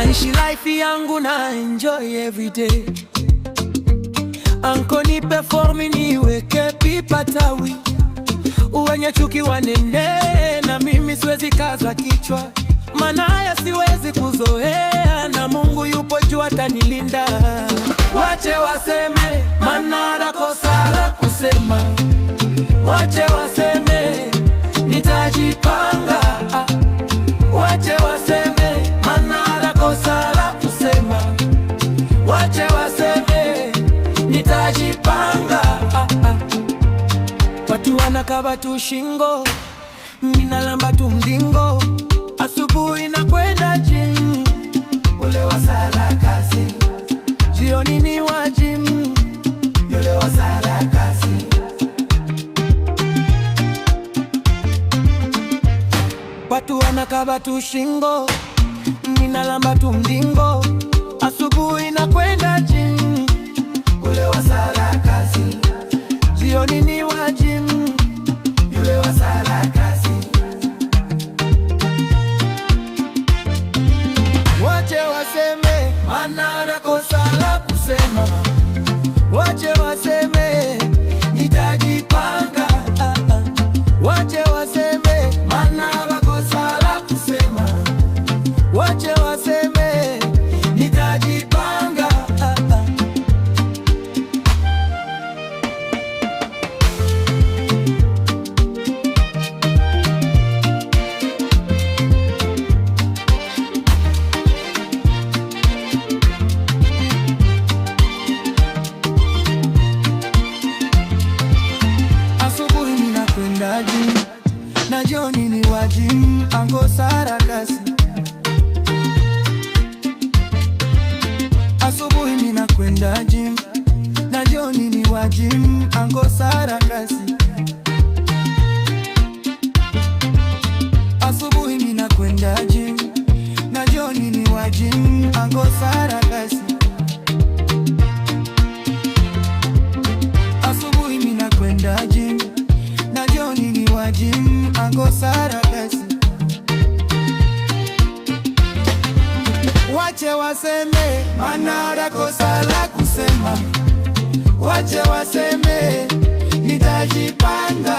Naishi life yangu na enjoy every day. Anko nipe formi niweke pipa tawi. Wenye chuki wanene na mimi siwezi kaza kichwa, maana haya siwezi kuzoea, na Mungu yupo juu atanilinda. Wache waseme, maana kosa la kusema. Wache waseme, nitajipanga. Wache waseme, maana kosa la kusema. Wache waseme, nitajipanga. Watu wanakaba tu shingo, mina lamba tu mdingo. Asubuhi na kwenda gym, ule wa sala kazi. Jioni ni wa gym, yule wa sala kazi. Watu wanakaba tu shingo, mina lamba tu mdingo. Asubuhi na kwenda gym, ule wa sala kazi. Jioni ni wa gym, yule wa sala kazi. Wache waseme, maana kosa la kusema. Wache waseme, nitajipanga. Wache waseme, maana kosa la kusema. Wache waseme, nitajipanga. Na jioni ni wa gym, anko sara kazi. Asubuhi mina kwenda gym, na jioni ni wa gym, anko sara kazi. Asubuhi mina kwenda gym, na jioni ni wa gym, anko sara kazi. Asubuhi mina kwenda gym, na jioni ni wa gym, anko sara kazi. Wache waseme, maana kosa la kusema. Wache waseme, nitajipanga.